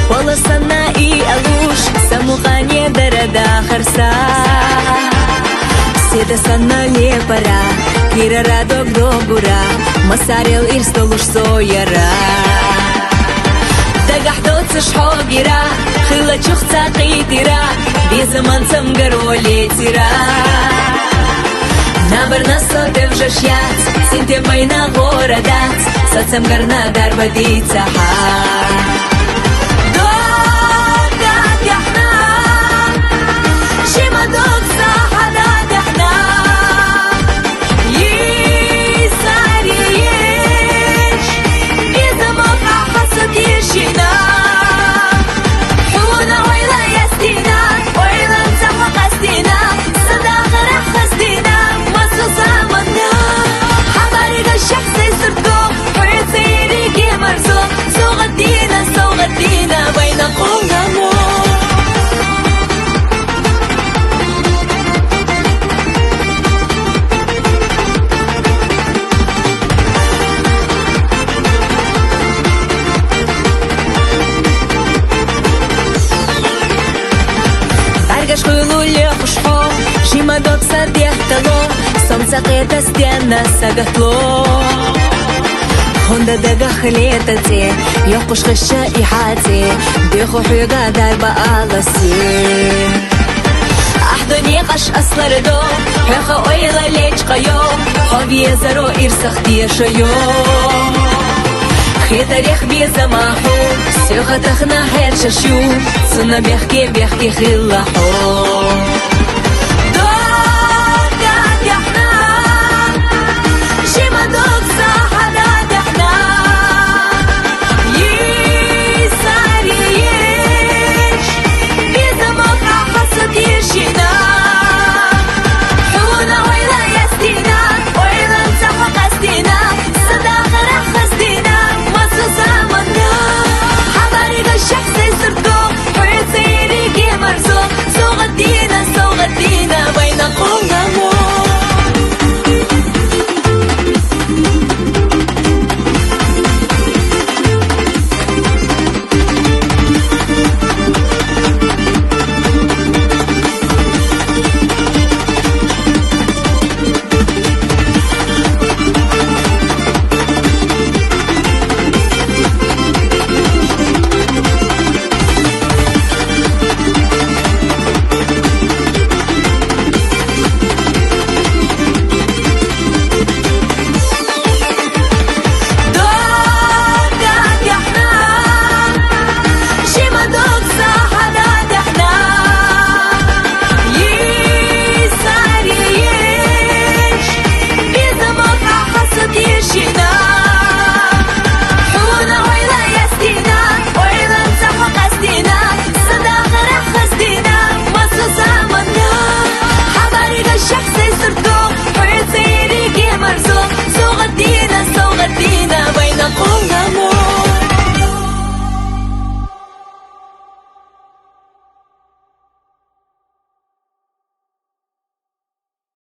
полосана и алуш, самухане дарада харса. Седа сана лепара, кира радок добура, масарел ирстолуш сояра. دقحتوت شحوقيرا خلا شخصا قيتيرا بزمان سمقر وليتيرا نابرنا صوت وجشيات سنتي مينا غوردات صوت سمقرنا دار بديت سحات دوقات يحنا شما دوق ساحدات يحنا يساريش إذا موقع حسد يشينا حونا ويلا يستينا ويلا نتحق استينا صداق رح خستينا مصوصا منا حبارق الشخص يسردو ويصيري كي مرزوق سوغدينا بين قولنا مو شيما دوك صد يحتلو صمصة قيتا ستيانا ساقتلو هوندا دقا خليتتي يوقش غشا إحاتي ديخو حيقا دار بقالسي أحضني قش أصلر دو يخا أويلا ليش قيو خوبي يزارو إرسختي شيو خيطة ريخ بيزماحو سيوخا تخنا حير ششو سنة بيحكي خلاحو